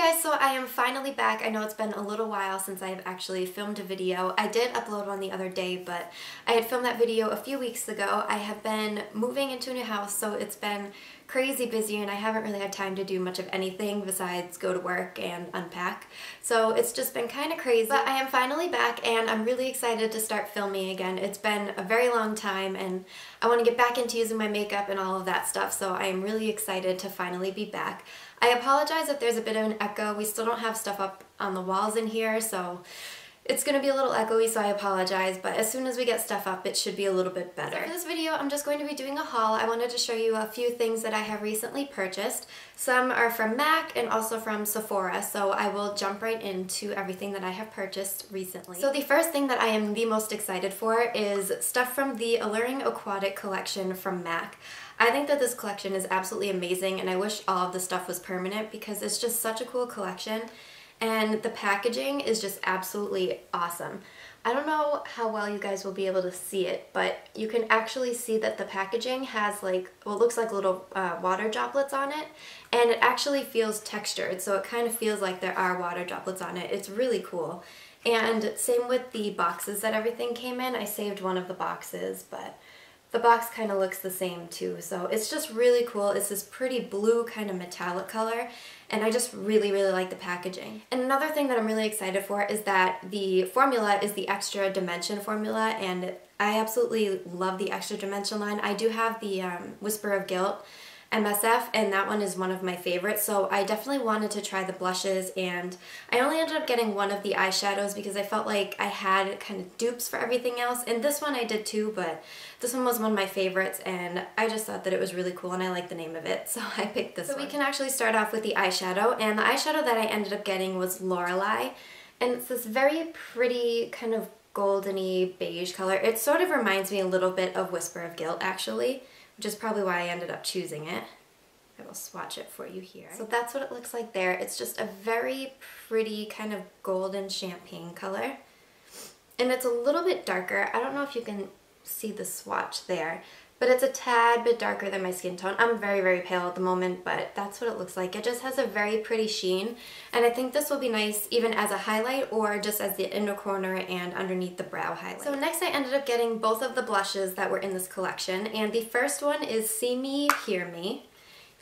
guys, so I am finally back. I know it's been a little while since I've actually filmed a video. I did upload one the other day, but I had filmed that video a few weeks ago. I have been moving into a new house, so it's been crazy busy and I haven't really had time to do much of anything besides go to work and unpack. So it's just been kind of crazy. But I am finally back and I'm really excited to start filming again. It's been a very long time and I want to get back into using my makeup and all of that stuff, so I am really excited to finally be back. I apologize if there's a bit of an echo. We still don't have stuff up on the walls in here, so it's going to be a little echoey, so I apologize, but as soon as we get stuff up, it should be a little bit better. So for this video, I'm just going to be doing a haul. I wanted to show you a few things that I have recently purchased. Some are from MAC and also from Sephora, so I will jump right into everything that I have purchased recently. So the first thing that I am the most excited for is stuff from the Alluring Aquatic collection from MAC. I think that this collection is absolutely amazing and I wish all of the stuff was permanent because it's just such a cool collection. And the packaging is just absolutely awesome. I don't know how well you guys will be able to see it, but you can actually see that the packaging has like, well, it looks like little water droplets on it, and it actually feels textured, so it kind of feels like there are water droplets on it. It's really cool. And same with the boxes that everything came in. I saved one of the boxes, but the box kind of looks the same too, so it's just really cool. It's this pretty blue kind of metallic color, and I just really like the packaging. And another thing that I'm really excited for is that the formula is the Extra Dimension formula, and I absolutely love the Extra Dimension line. I do have the Whisper of Guilt MSF, and that one is one of my favorites, so I definitely wanted to try the blushes, and I only ended up getting one of the eyeshadows because I felt like I had kind of dupes for everything else, and this one I did too, but this one was one of my favorites, and I just thought that it was really cool, and I like the name of it, so I picked this one. So we can actually start off with the eyeshadow, and the eyeshadow that I ended up getting was Lorelei, and it's this very pretty kind of goldeny beige color. It sort of reminds me a little bit of Whisper of Guilt, actually, which is probably why I ended up choosing it. I will swatch it for you here. So that's what it looks like there. It's just a very pretty kind of golden champagne color. And it's a little bit darker. I don't know if you can see the swatch there, but it's a tad bit darker than my skin tone. I'm very pale at the moment, but that's what it looks like. It just has a very pretty sheen, and I think this will be nice even as a highlight or just as the inner corner and underneath the brow highlight. So next I ended up getting both of the blushes that were in this collection, and the first one is See Me, Hear Me,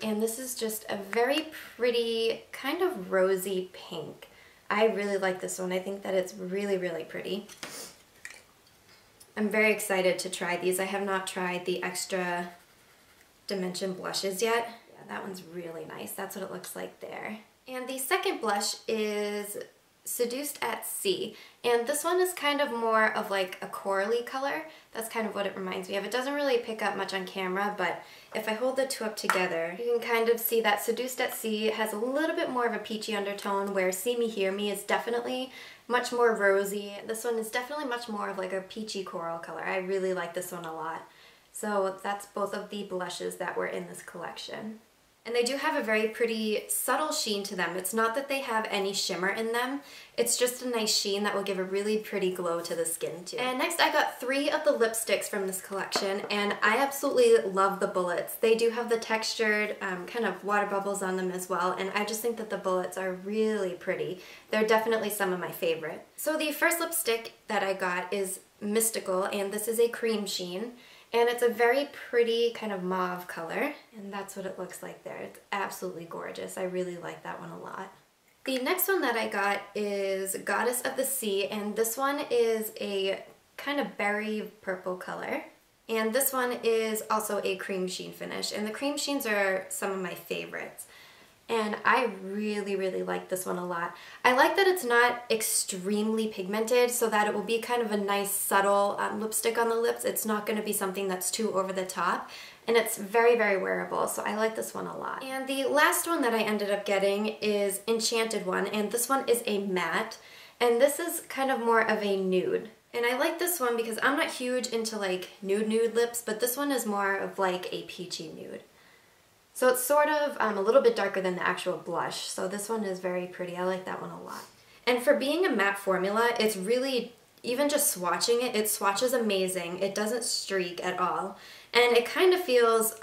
and this is just a very pretty kind of rosy pink. I really like this one. I think that it's really pretty. I'm very excited to try these. I have not tried the Extra Dimension blushes yet. Yeah, that one's really nice. That's what it looks like there. And the second blush is Seduced at Sea. And this one is kind of more of like a corally color. That's kind of what it reminds me of. It doesn't really pick up much on camera, but if I hold the two up together, you can kind of see that Seduced at Sea has a little bit more of a peachy undertone, where See Me, Hear Me is definitely much more rosy. This one is definitely much more of like a peachy coral color. I really like this one a lot. So that's both of the blushes that were in this collection. And they do have a very pretty subtle sheen to them. It's not that they have any shimmer in them, it's just a nice sheen that will give a really pretty glow to the skin too. And next I got 3 of the lipsticks from this collection, and I absolutely love the bullets. They do have the textured kind of water bubbles on them as well, and I just think that the bullets are really pretty. They're definitely some of my favorite. So the first lipstick that I got is Mystical, and this is a cream sheen. And it's a very pretty kind of mauve color, and that's what it looks like there. It's absolutely gorgeous. I really like that one a lot. The next one that I got is Goddess of the Sea, and this one is a kind of berry purple color. And this one is also a cream sheen finish, and the cream sheens are some of my favorites. And I really like this one a lot. I like that it's not extremely pigmented, so that it will be kind of a nice subtle lipstick on the lips. It's not going to be something that's too over the top, and it's very wearable, so I like this one a lot. And the last one that I ended up getting is Enchanted One, and this one is a matte, and this is kind of more of a nude. And I like this one because I'm not huge into like nude lips, but this one is more of like a peachy nude. So it's sort of a little bit darker than the actual blush, so this one is very pretty. I like that one a lot. And for being a matte formula, it's really, even just swatching it, it swatches amazing. It doesn't streak at all. And it kind of feels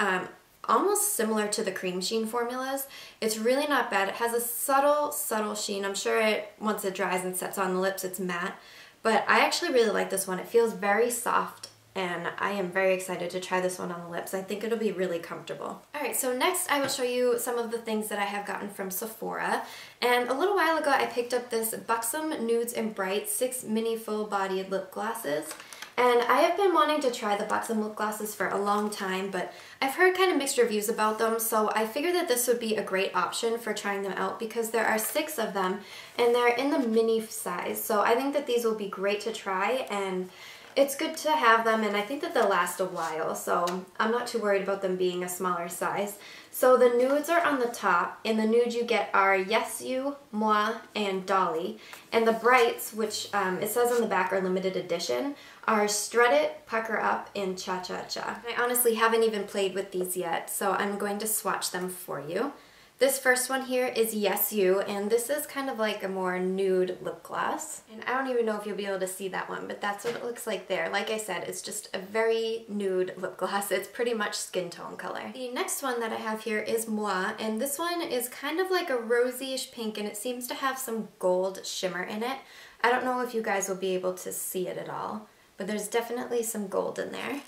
almost similar to the cream sheen formulas. It's really not bad. It has a subtle sheen. I'm sure once it dries and sets on the lips, it's matte. But I actually really like this one. It feels very soft, and I am very excited to try this one on the lips. I think it'll be really comfortable. Alright, so next I will show you some of the things that I have gotten from Sephora. And a little while ago I picked up this Buxom Nudes and Bright 6 mini full-bodied lip glosses. And I have been wanting to try the Buxom lip glosses for a long time, but I've heard kind of mixed reviews about them, so I figured that this would be a great option for trying them out because there are 6 of them and they're in the mini size. So I think that these will be great to try, and it's good to have them, and I think that they'll last a while, so I'm not too worried about them being a smaller size. So the nudes are on the top, and the nudes you get are Yes You, Moi, and Dolly. And the brights, which it says on the back are limited edition, are Strut It, Pucker Up, and Cha Cha Cha. I honestly haven't even played with these yet, so I'm going to swatch them for you. This first one here is Yes You, and this is kind of like a more nude lip gloss. And I don't even know if you'll be able to see that one, but that's what it looks like there. Like I said, it's just a very nude lip gloss. It's pretty much skin tone color. The next one that I have here is Moi, and this one is kind of like a rosy-ish pink, and it seems to have some gold shimmer in it. I don't know if you guys will be able to see it at all, but there's definitely some gold in there.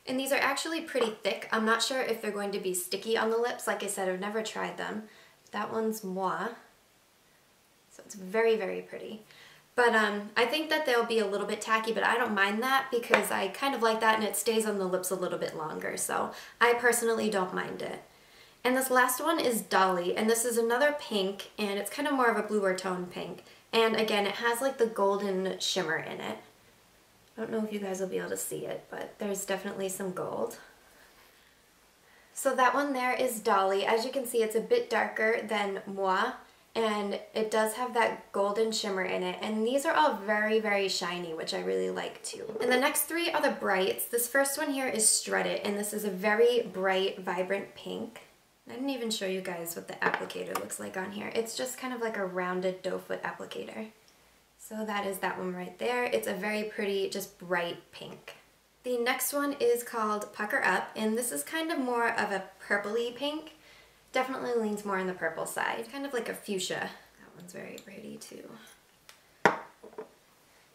And these are actually pretty thick. I'm not sure if they're going to be sticky on the lips. Like I said, I've never tried them. That one's Moi. So it's very, very pretty. But I think that they'll be a little bit tacky, but I don't mind that because I kind of like that and it stays on the lips a little bit longer. So I personally don't mind it. And this last one is Dolly, and this is another pink, and it's kind of more of a bluer tone pink. And again, it has like the golden shimmer in it. I don't know if you guys will be able to see it, but there's definitely some gold. So that one there is Dolly. As you can see, it's a bit darker than Moi, and it does have that golden shimmer in it. And these are all very, very shiny, which I really like too. And the next 3 are the brights. This first one here is Strut It, and this is a very bright, vibrant pink. I didn't even show you guys what the applicator looks like on here. It's just kind of like a rounded doe foot applicator. So that is that one right there. It's a very pretty, just bright pink. The next one is called Pucker Up, and this is kind of more of a purpley pink. Definitely leans more on the purple side. Kind of like a fuchsia. That one's very pretty too.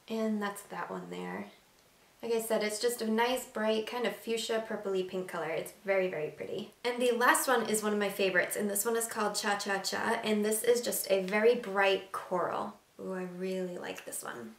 And that's that one there. Like I said, it's just a nice, bright, kind of fuchsia, purpley pink color. It's very, very pretty. And the last one is one of my favorites, and this one is called Cha Cha Cha, and this is just a very bright coral. Ooh, I really like this one.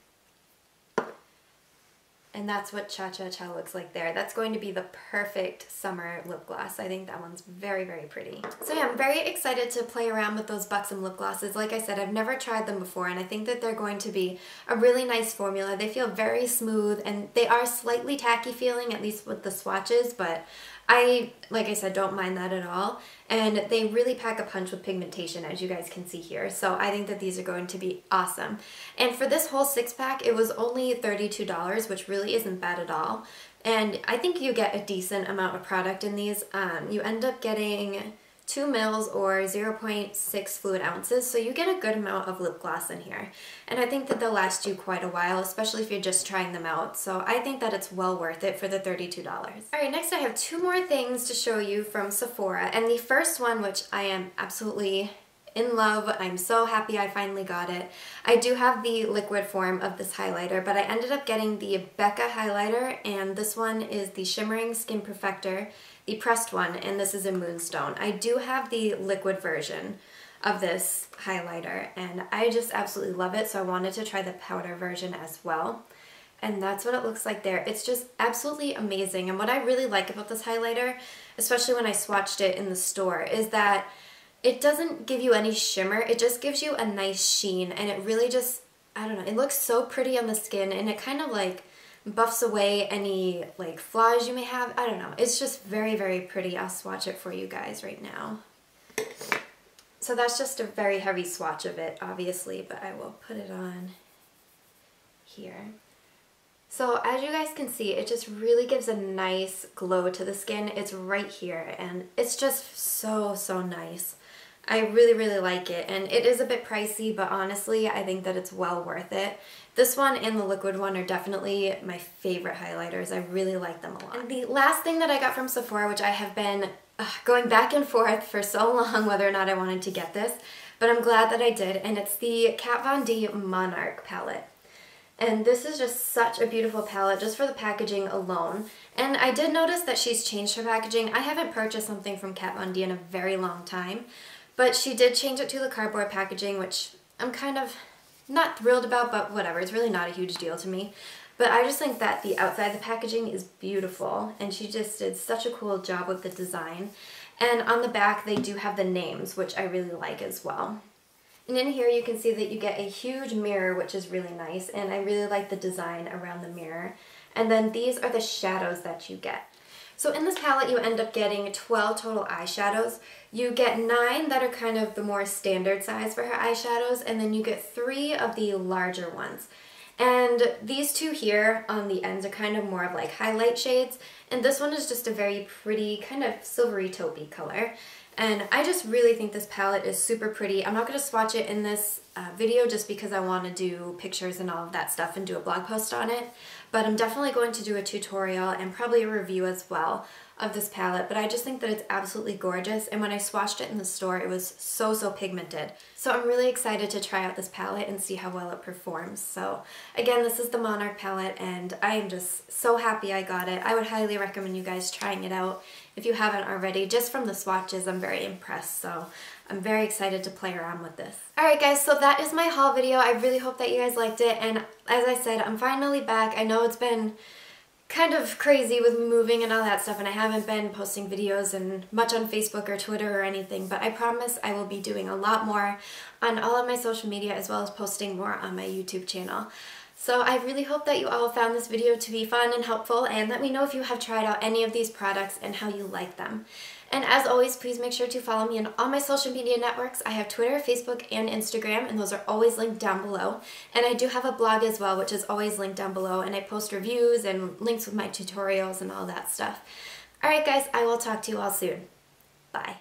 And that's what Cha Cha Cha looks like there. That's going to be the perfect summer lip gloss. I think that one's very, very pretty. So yeah, I'm very excited to play around with those Buxom lip glosses. Like I said, I've never tried them before, and I think that they're going to be a really nice formula. They feel very smooth, and they are slightly tacky feeling, at least with the swatches, but I, like I said, don't mind that at all. And they really pack a punch with pigmentation, as you guys can see here. So I think that these are going to be awesome. And for this whole 6-pack, it was only $32, which really isn't bad at all. And I think you get a decent amount of product in these. You end up getting 2 mils or 0.6 fluid ounces, so you get a good amount of lip gloss in here. And I think that they'll last you quite a while, especially if you're just trying them out. So I think that it's well worth it for the $32. Alright, next I have 2 more things to show you from Sephora. And the first one, which I am absolutely in love, I'm so happy I finally got it. I do have the liquid form of this highlighter, but I ended up getting the Becca highlighter, and this one is the Shimmering Skin Perfector, the pressed one, and this is in Moonstone. I do have the liquid version of this highlighter, and I just absolutely love it, so I wanted to try the powder version as well. And that's what it looks like there. It's just absolutely amazing, and what I really like about this highlighter, especially when I swatched it in the store, is that it doesn't give you any shimmer, it just gives you a nice sheen, and it really just, I don't know, it looks so pretty on the skin, and it kind of like buffs away any like flaws you may have. I don't know, it's just very, very pretty. I'll swatch it for you guys right now. So that's just a very heavy swatch of it, obviously, but I will put it on here. So as you guys can see, it just really gives a nice glow to the skin. It's right here, and it's just so, so nice. I really, really like it, and it is a bit pricey, but honestly, I think that it's well worth it. This one and the liquid one are definitely my favorite highlighters. I really like them a lot. And the last thing that I got from Sephora, which I have been going back and forth for so long whether or not I wanted to get this, but I'm glad that I did, and it's the Kat Von D Monarch palette. And this is just such a beautiful palette just for the packaging alone. And I did notice that she's changed her packaging. I haven't purchased something from Kat Von D in a very long time, but she did change it to the cardboard packaging, which I'm kind of not thrilled about, but whatever. It's really not a huge deal to me. But I just think that the outside of the packaging is beautiful, and she just did such a cool job with the design. And on the back they do have the names, which I really like as well. And in here you can see that you get a huge mirror, which is really nice, and I really like the design around the mirror. And then these are the shadows that you get. So in this palette you end up getting 12 total eyeshadows. You get 9 that are kind of the more standard size for her eyeshadows, and then you get 3 of the larger ones. And these two here on the ends are kind of more of like highlight shades, and this one is just a very pretty kind of silvery taupey color. And I just really think this palette is super pretty. I'm not going to swatch it in this video just because I want to do pictures and all of that stuff and do a blog post on it. But I'm definitely going to do a tutorial and probably a review as well of this palette. But I just think that it's absolutely gorgeous. And when I swatched it in the store, it was so pigmented. So I'm really excited to try out this palette and see how well it performs. So again, this is the Monarch palette, and I am just so happy I got it. I would highly recommend you guys trying it out if you haven't already. Just from the swatches, I'm very impressed, so I'm very excited to play around with this. Alright guys, so that is my haul video. I really hope that you guys liked it, and as I said, I'm finally back. I know it's been kind of crazy with moving and all that stuff, and I haven't been posting videos and much on Facebook or Twitter or anything, but I promise I will be doing a lot more on all of my social media, as well as posting more on my YouTube channel. So I really hope that you all found this video to be fun and helpful, and let me know if you have tried out any of these products and how you like them. And as always, please make sure to follow me on all my social media networks. I have Twitter, Facebook, and Instagram, and those are always linked down below. And I do have a blog as well, which is always linked down below, and I post reviews and links with my tutorials and all that stuff. Alright guys, I will talk to you all soon. Bye.